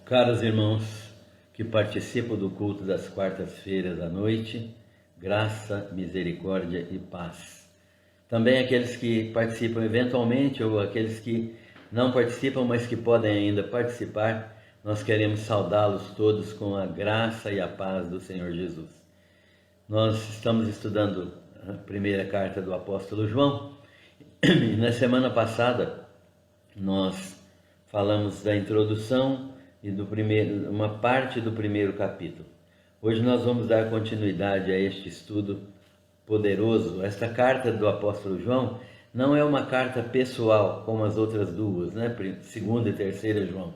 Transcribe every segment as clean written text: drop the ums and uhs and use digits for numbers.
Caros irmãos que participam do culto das quartas-feiras à noite, graça, misericórdia e paz. Também aqueles que participam eventualmente ou aqueles que não participam, mas que podem ainda participar, nós queremos saudá-los todos com a graça e a paz do Senhor Jesus. Nós estamos estudando a primeira carta do apóstolo João e na semana passada nós falamos da introdução e uma parte do primeiro capítulo. Hoje nós vamos dar continuidade a este estudo poderoso. Esta carta do apóstolo João não é uma carta pessoal como as outras duas, né? Segunda e terceira João.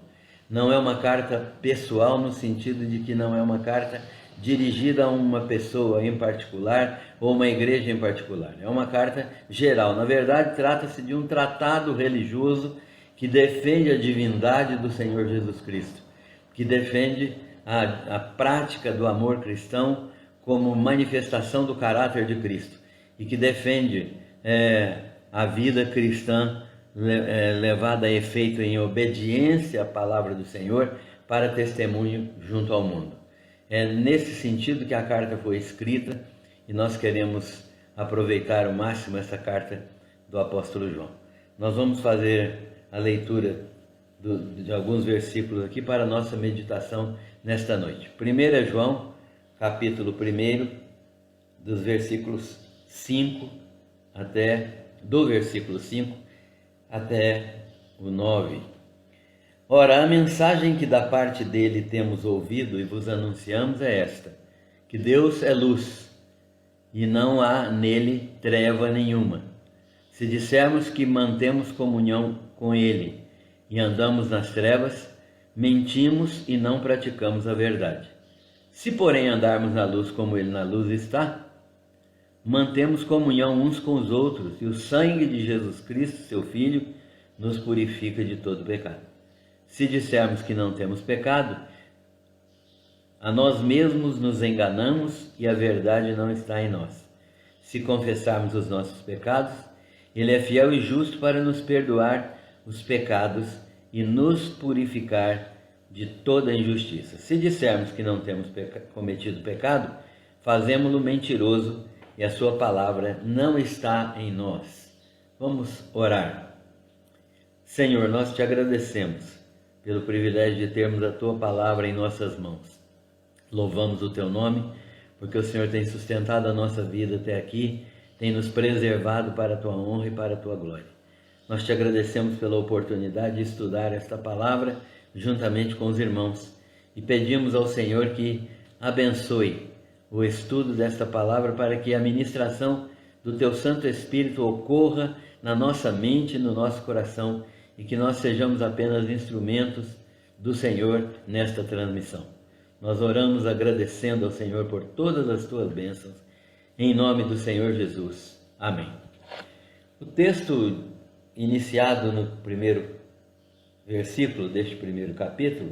Não é uma carta pessoal no sentido de que não é uma carta dirigida a uma pessoa em particular ou uma igreja em particular. É uma carta geral. Na verdade, trata-se de um tratado religioso que defende a divindade do Senhor Jesus Cristo, que defende a prática do amor cristão como manifestação do caráter de Cristo e que defende a vida cristã levada a efeito em obediência à palavra do Senhor para testemunho junto ao mundo. É nesse sentido que a carta foi escrita e nós queremos aproveitar ao máximo essa carta do apóstolo João. Nós vamos fazer a leitura de alguns versículos aqui para a nossa meditação nesta noite. 1 João, capítulo 1, dos versículos 5 do versículo 5 até o 9. Ora, a mensagem que da parte dele temos ouvido e vos anunciamos é esta: que Deus é luz e não há nele treva nenhuma. Se dissermos que mantemos comunhão com ele e andamos nas trevas, mentimos e não praticamos a verdade. Se, porém, andarmos na luz como ele na luz está, mantemos comunhão uns com os outros, e o sangue de Jesus Cristo, seu Filho, nos purifica de todo pecado. Se dissermos que não temos pecado, a nós mesmos nos enganamos e a verdade não está em nós. Se confessarmos os nossos pecados, ele é fiel e justo para nos perdoar os pecados e nos purificar de toda injustiça. Se dissermos que não temos cometido pecado, fazemo-lo mentiroso e a sua palavra não está em nós. Vamos orar. Senhor, nós te agradecemos pelo privilégio de termos a tua palavra em nossas mãos. Louvamos o teu nome, porque o Senhor tem sustentado a nossa vida até aqui, tem nos preservado para a tua honra e para a tua glória. Nós te agradecemos pela oportunidade de estudar esta palavra juntamente com os irmãos e pedimos ao Senhor que abençoe o estudo desta palavra para que a ministração do teu Santo Espírito ocorra na nossa mente e no nosso coração e que nós sejamos apenas instrumentos do Senhor nesta transmissão. Nós oramos agradecendo ao Senhor por todas as tuas bênçãos, em nome do Senhor Jesus. Amém. O texto iniciado no primeiro versículo deste primeiro capítulo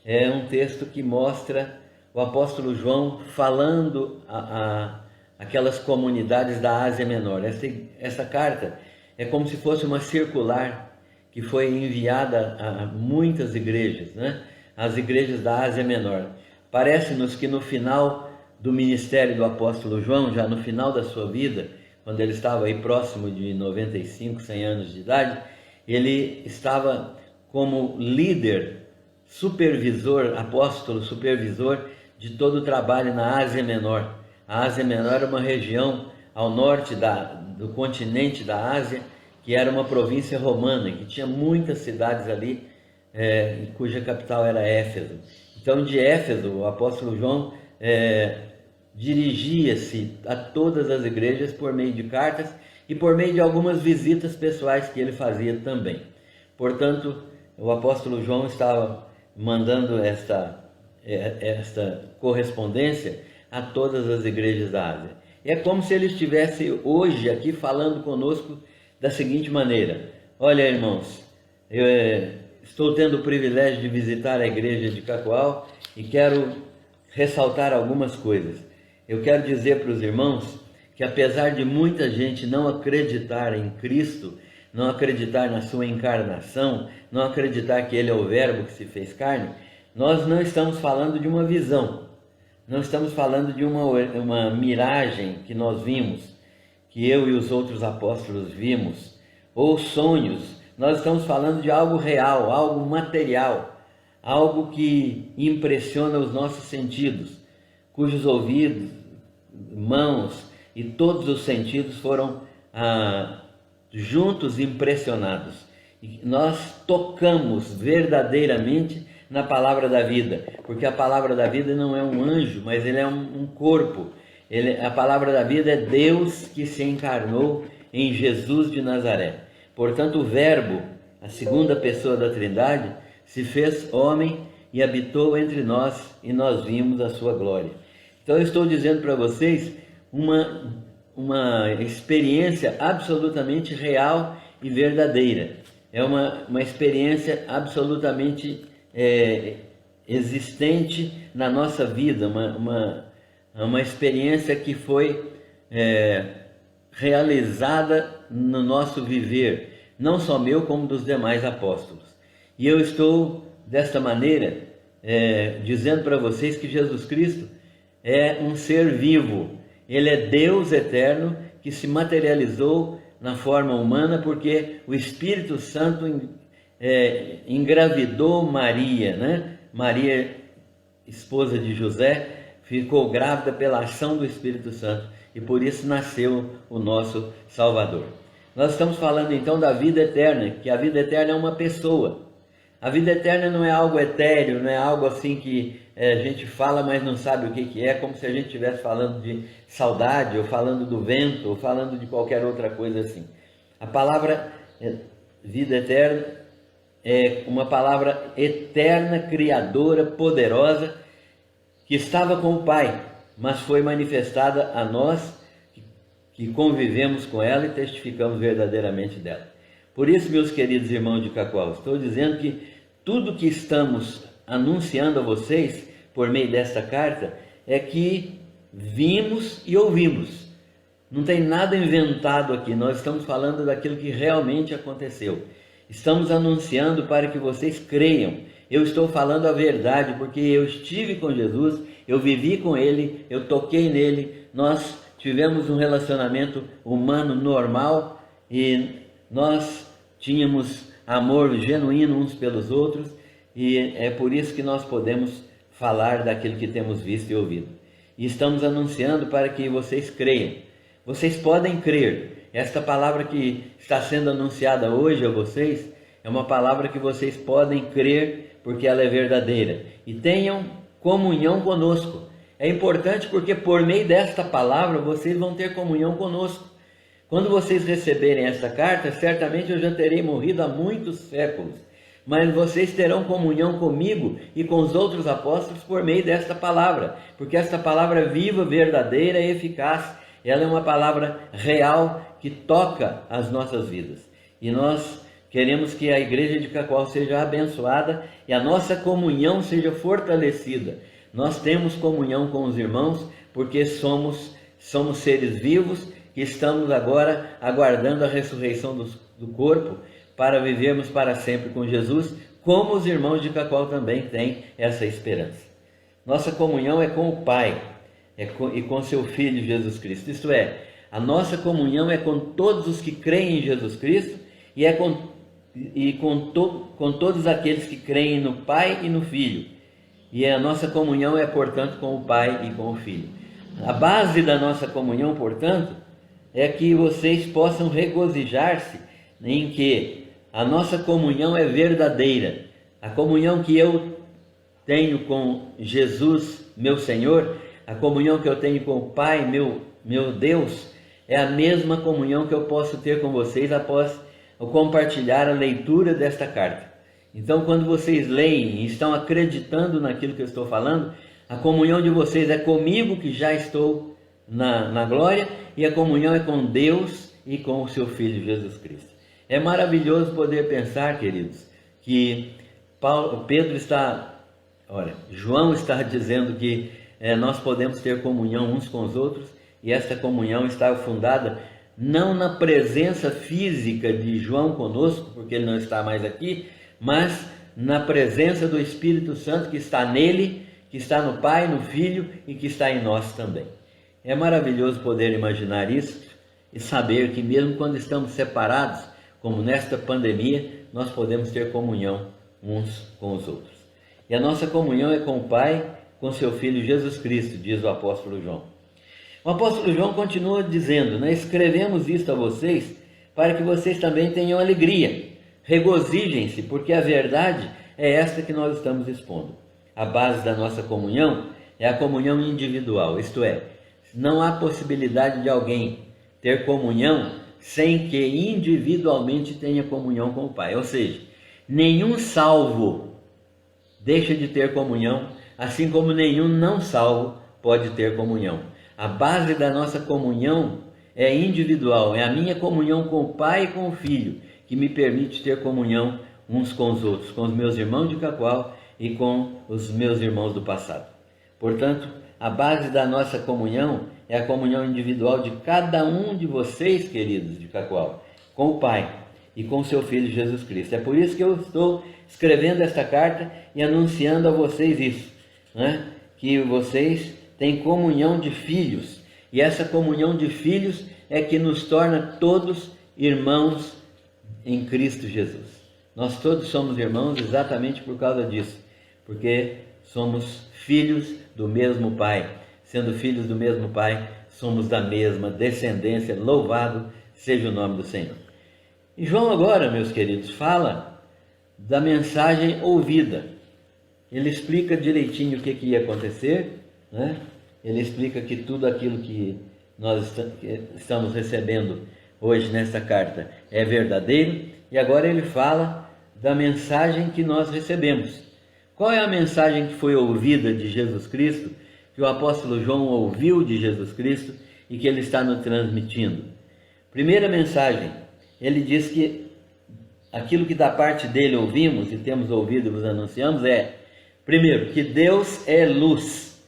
é um texto que mostra o apóstolo João falando aquelas comunidades da Ásia Menor. Essa carta é como se fosse uma circular que foi enviada a muitas igrejas, né? As igrejas da Ásia Menor. Parece-nos que no final do ministério do apóstolo João, já no final da sua vida, quando ele estava aí próximo de 95, 100 anos de idade, ele estava como líder, supervisor, apóstolo, supervisor de todo o trabalho na Ásia Menor. A Ásia Menor é uma região ao norte do continente da Ásia, que era uma província romana, que tinha muitas cidades ali, cuja capital era Éfeso. Então, de Éfeso, o apóstolo João dirigia-se a todas as igrejas por meio de cartas e por meio de algumas visitas pessoais que ele fazia também. Portanto, o apóstolo João estava mandando esta correspondência a todas as igrejas da Ásia. É como se ele estivesse hoje aqui falando conosco da seguinte maneira: olha, irmãos, eu estou tendo o privilégio de visitar a igreja de Cacoal e quero ressaltar algumas coisas. Eu quero dizer para os irmãos que, apesar de muita gente não acreditar em Cristo, não acreditar na sua encarnação, não acreditar que Ele é o Verbo que se fez carne, nós não estamos falando de uma visão, não estamos falando de uma miragem que nós vimos, que eu e os outros apóstolos vimos, ou sonhos. Nós estamos falando de algo real, algo material, algo que impressiona os nossos sentidos, cujos ouvidos, mãos e todos os sentidos foram juntos impressionados. E nós tocamos verdadeiramente na palavra da vida, porque a palavra da vida não é um anjo, mas ele é um corpo. A palavra da vida é Deus que se encarnou em Jesus de Nazaré. Portanto, o Verbo, a segunda pessoa da Trindade, se fez homem e habitou entre nós, e nós vimos a sua glória. Então eu estou dizendo para vocês uma experiência absolutamente real e verdadeira. É uma experiência absolutamente existente na nossa vida, uma experiência que foi realizada no nosso viver, não só meu, como dos demais apóstolos. E eu estou, desta maneira, dizendo para vocês que Jesus Cristo é um ser vivo. Ele é Deus eterno que se materializou na forma humana, porque o Espírito Santo engravidou Maria, né? Maria, esposa de José, ficou grávida pela ação do Espírito Santo e por isso nasceu o nosso Salvador. Nós estamos falando então da vida eterna, que a vida eterna é uma pessoa. A vida eterna não é algo etéreo, não é algo assim que a gente fala, mas não sabe o que é, como se a gente estivesse falando de saudade, ou falando do vento, ou falando de qualquer outra coisa assim. A palavra vida eterna é uma palavra eterna, criadora, poderosa, que estava com o Pai, mas foi manifestada a nós, que convivemos com ela e testificamos verdadeiramente dela. Por isso, meus queridos irmãos de Cacoal, estou dizendo que tudo que estamos anunciando a vocês por meio desta carta é que vimos e ouvimos. Não tem nada inventado aqui, nós estamos falando daquilo que realmente aconteceu. Estamos anunciando para que vocês creiam. Eu estou falando a verdade porque eu estive com Jesus, eu vivi com Ele, eu toquei nele, nós tivemos um relacionamento humano normal e nós tínhamos amor genuíno uns pelos outros, e é por isso que nós podemos falar daquilo que temos visto e ouvido. E estamos anunciando para que vocês creiam. Vocês podem crer. Esta palavra que está sendo anunciada hoje a vocês é uma palavra que vocês podem crer porque ela é verdadeira. E tenham comunhão conosco. É importante porque por meio desta palavra vocês vão ter comunhão conosco. Quando vocês receberem esta carta, certamente eu já terei morrido há muitos séculos, mas vocês terão comunhão comigo e com os outros apóstolos por meio desta palavra, porque esta palavra é viva, verdadeira e eficaz. Ela é uma palavra real que toca as nossas vidas. E nós queremos que a igreja de Cacoal seja abençoada e a nossa comunhão seja fortalecida. Nós temos comunhão com os irmãos porque somos seres vivos que estamos agora aguardando a ressurreição do corpo para vivermos para sempre com Jesus, como os irmãos de Cacoal também têm essa esperança. Nossa comunhão é com o Pai e com seu Filho Jesus Cristo. Isto é, a nossa comunhão é com todos os que creem em Jesus Cristo e com todos aqueles que creem no Pai e no Filho. E a nossa comunhão é, portanto, com o Pai e com o Filho. A base da nossa comunhão, portanto, é que vocês possam regozijar-se em que a nossa comunhão é verdadeira. A comunhão que eu tenho com Jesus, meu Senhor, a comunhão que eu tenho com o Pai, meu Deus, é a mesma comunhão que eu posso ter com vocês após eu compartilhar a leitura desta carta. Então, quando vocês leem e estão acreditando naquilo que eu estou falando, a comunhão de vocês é comigo, que já estou na glória, e a comunhão é com Deus e com o seu Filho Jesus Cristo. É maravilhoso poder pensar, queridos, que João está dizendo que nós podemos ter comunhão uns com os outros, e esta comunhão está fundada não na presença física de João conosco, porque ele não está mais aqui, mas na presença do Espírito Santo que está nele, que está no Pai, no Filho e que está em nós também. É maravilhoso poder imaginar isso e saber que mesmo quando estamos separados, como nesta pandemia, nós podemos ter comunhão uns com os outros. E a nossa comunhão é com o Pai, com seu Filho Jesus Cristo, diz o apóstolo João. O apóstolo João continua dizendo, né? Escrevemos isto a vocês para que vocês também tenham alegria. Regozijem-se, porque a verdade é esta que nós estamos expondo. A base da nossa comunhão é a comunhão individual, isto é, não há possibilidade de alguém ter comunhão sem que individualmente tenha comunhão com o Pai. Ou seja, nenhum salvo deixa de ter comunhão, assim como nenhum não salvo pode ter comunhão. A base da nossa comunhão é individual, é a minha comunhão com o Pai e com o Filho, que me permite ter comunhão uns com os outros, com os meus irmãos de Cacoal e com os meus irmãos do passado. Portanto, a base da nossa comunhão é a comunhão individual de cada um de vocês, queridos de Cacoal, com o Pai e com o seu Filho Jesus Cristo. É por isso que eu estou escrevendo esta carta e anunciando a vocês isso, né? Que vocês têm comunhão de filhos, e essa comunhão de filhos é que nos torna todos irmãos em Cristo Jesus. Nós todos somos irmãos exatamente por causa disso, porque somos filhos do mesmo Pai. Sendo filhos do mesmo Pai, somos da mesma descendência. Louvado seja o nome do Senhor. E João agora, meus queridos, fala da mensagem ouvida. Ele explica direitinho o que ia acontecer, né? Ele explica que tudo aquilo que nós estamos recebendo hoje nesta carta é verdadeiro, e agora ele fala da mensagem que nós recebemos. Qual é a mensagem que foi ouvida de Jesus Cristo, que o apóstolo João ouviu de Jesus Cristo e que ele está nos transmitindo? Primeira mensagem, ele diz que aquilo que da parte dele ouvimos e temos ouvido e vos anunciamos é, primeiro, que Deus é luz.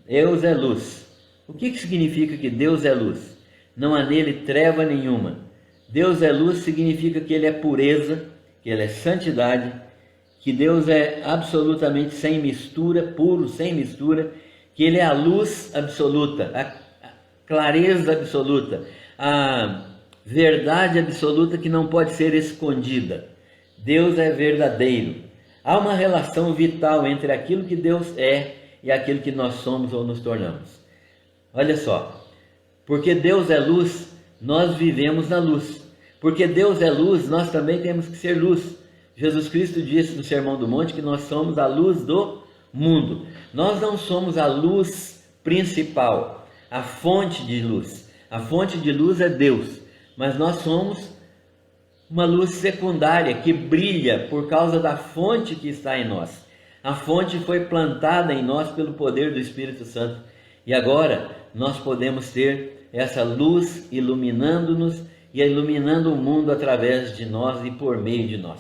Deus é luz. O que significa que Deus é luz? Não há nele treva nenhuma. Deus é luz significa que ele é pureza, que ele é santidade, que Deus é absolutamente sem mistura, puro, sem mistura, que ele é a luz absoluta, a clareza absoluta, a verdade absoluta que não pode ser escondida. Deus é verdadeiro. Há uma relação vital entre aquilo que Deus é e aquilo que nós somos ou nos tornamos. Olha só, porque Deus é luz, nós vivemos na luz. Porque Deus é luz, nós também temos que ser luz. Jesus Cristo disse no Sermão do Monte que nós somos a luz do mundo. Nós não somos a luz principal, a fonte de luz. A fonte de luz é Deus, mas nós somos uma luz secundária que brilha por causa da fonte que está em nós. A fonte foi plantada em nós pelo poder do Espírito Santo. E agora nós podemos ter essa luz iluminando-nos e iluminando o mundo através de nós e por meio de nós.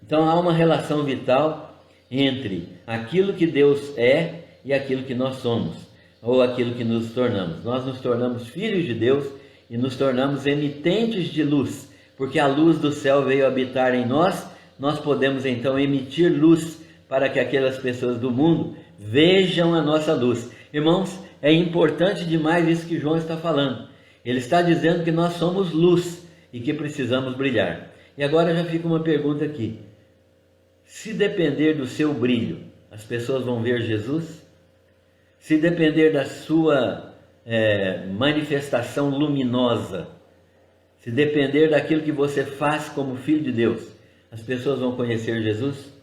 Então há uma relação vital entre aquilo que Deus é e aquilo que nós somos, ou aquilo que nos tornamos. Nós nos tornamos filhos de Deus e nos tornamos emitentes de luz, porque a luz do céu veio habitar em nós. Nós podemos então emitir luz para que aquelas pessoas do mundo vejam a nossa luz. Irmãos, é importante demais isso que João está falando. Ele está dizendo que nós somos luz e que precisamos brilhar. E agora já fica uma pergunta aqui. Se depender do seu brilho, as pessoas vão ver Jesus? Se depender da sua manifestação luminosa, se depender daquilo que você faz como filho de Deus, as pessoas vão conhecer Jesus?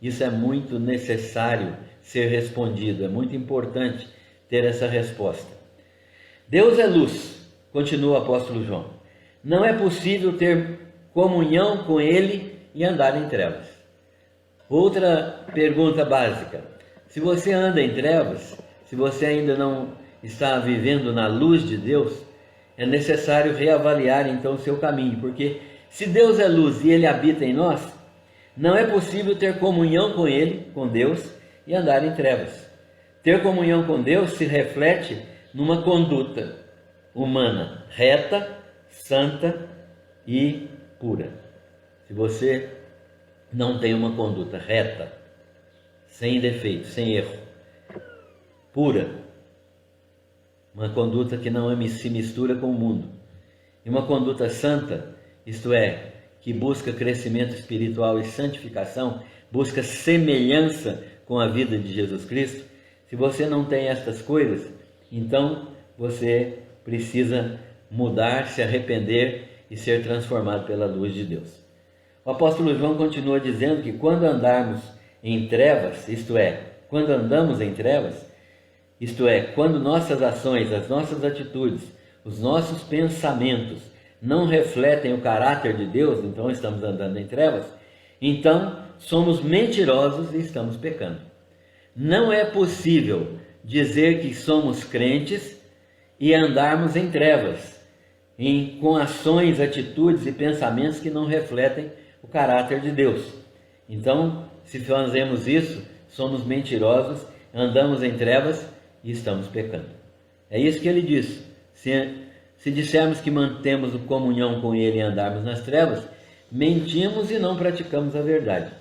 Isso é muito necessário ser respondido, é muito importante ter essa resposta. Deus é luz, continua o apóstolo João. Não é possível ter comunhão com Ele e andar em trevas. Outra pergunta básica: se você anda em trevas, se você ainda não está vivendo na luz de Deus, é necessário reavaliar então o seu caminho, porque se Deus é luz e Ele habita em nós, não é possível ter comunhão com Ele, com Deus, e andar em trevas. Ter comunhão com Deus se reflete numa conduta humana reta, santa e pura. Se você não tem uma conduta reta, sem defeito, sem erro, pura, uma conduta que não se mistura com o mundo, e uma conduta santa, isto é, que busca crescimento espiritual e santificação, busca semelhança com a vida de Jesus Cristo. Se você não tem estas coisas, então você precisa mudar, se arrepender e ser transformado pela luz de Deus. O apóstolo João continua dizendo que quando andarmos em trevas, isto é, quando andamos em trevas, isto é, quando nossas ações, as nossas atitudes, os nossos pensamentos não refletem o caráter de Deus, então estamos andando em trevas, então somos mentirosos e estamos pecando. Não é possível dizer que somos crentes e andarmos em trevas, com ações, atitudes e pensamentos que não refletem o caráter de Deus. Então, se fazemos isso, somos mentirosos, andamos em trevas e estamos pecando. É isso que ele diz. Se dissermos que mantemos comunhão com ele e andarmos nas trevas, mentimos e não praticamos a verdade.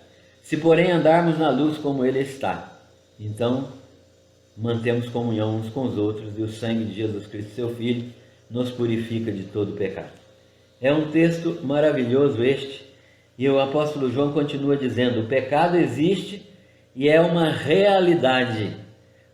Se porém andarmos na luz como ele está, então mantemos comunhão uns com os outros, e o sangue de Jesus Cristo, seu Filho, nos purifica de todo pecado. É um texto maravilhoso este, e o apóstolo João continua dizendo: o pecado existe e é uma realidade.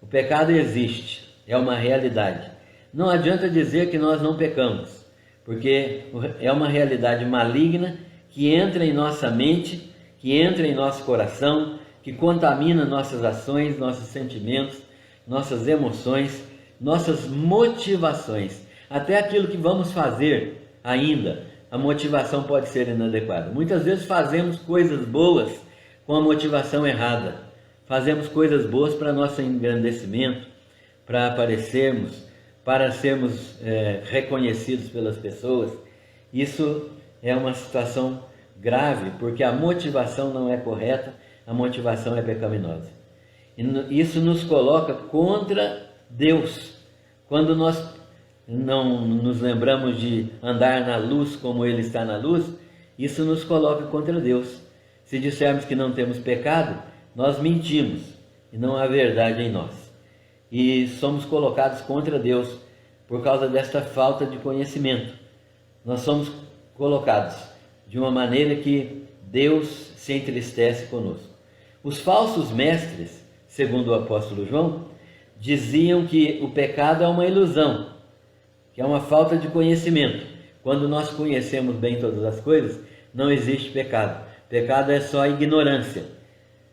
O pecado existe, é uma realidade. Não adianta dizer que nós não pecamos, porque é uma realidade maligna que entra em nossa mente, que entra em nosso coração, que contamina nossas ações, nossos sentimentos, nossas emoções, nossas motivações. Até aquilo que vamos fazer ainda, a motivação pode ser inadequada. Muitas vezes fazemos coisas boas com a motivação errada. Fazemos coisas boas para nosso engrandecimento, para aparecermos, para sermos reconhecidos pelas pessoas. Isso é uma situação grave, porque a motivação não é correta, a motivação é pecaminosa. E isso nos coloca contra Deus. Quando nós não nos lembramos de andar na luz como ele está na luz, isso nos coloca contra Deus. Se dissermos que não temos pecado, nós mentimos e não há verdade em nós. E somos colocados contra Deus por causa desta falta de conhecimento. Nós somos colocados de uma maneira que Deus se entristece conosco. Os falsos mestres, segundo o apóstolo João, diziam que o pecado é uma ilusão, que é uma falta de conhecimento. Quando nós conhecemos bem todas as coisas, não existe pecado. Pecado é só ignorância,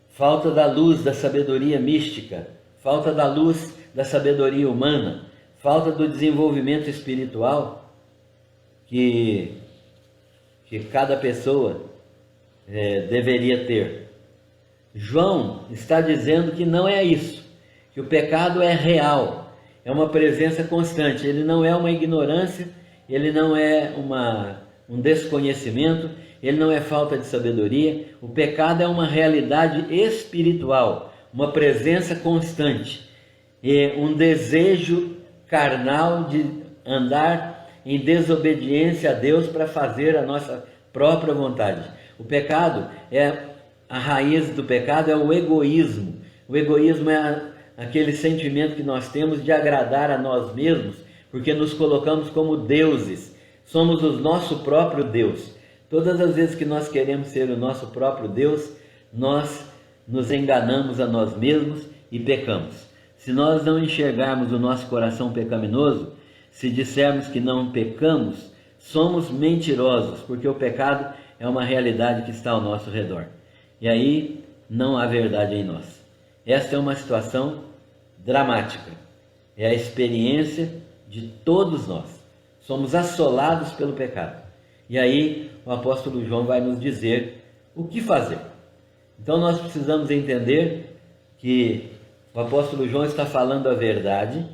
falta da luz da sabedoria mística, falta da luz da sabedoria humana, falta do desenvolvimento espiritual que cada pessoa deveria ter. João está dizendo que não é isso, que o pecado é real, é uma presença constante, ele não é uma ignorância, ele não é um desconhecimento, ele não é falta de sabedoria. O pecado é uma realidade espiritual, uma presença constante, e um desejo carnal de andar em desobediência a Deus para fazer a nossa própria vontade. O pecado a raiz do pecado é o egoísmo. O egoísmo é aquele sentimento que nós temos de agradar a nós mesmos, porque nos colocamos como deuses, somos o nosso próprio Deus. Todas as vezes que nós queremos ser o nosso próprio Deus, nós nos enganamos a nós mesmos e pecamos. Se nós não enxergarmos o nosso coração pecaminoso, se dissermos que não pecamos, somos mentirosos, porque o pecado é uma realidade que está ao nosso redor. E aí não há verdade em nós. Esta é uma situação dramática. É a experiência de todos nós. Somos assolados pelo pecado. E aí o apóstolo João vai nos dizer o que fazer. Então nós precisamos entender que o apóstolo João está falando a verdade,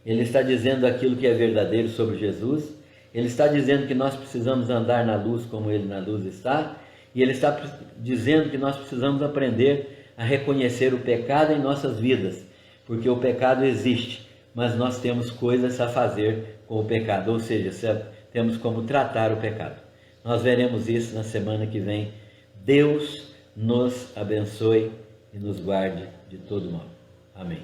ele está dizendo aquilo que é verdadeiro sobre Jesus, ele está dizendo que nós precisamos andar na luz como ele na luz está, e ele está dizendo que nós precisamos aprender a reconhecer o pecado em nossas vidas, porque o pecado existe, mas nós temos coisas a fazer com o pecado, ou seja, temos como tratar o pecado. Nós veremos isso na semana que vem. Deus nos abençoe e nos guarde de todo mal. Amém.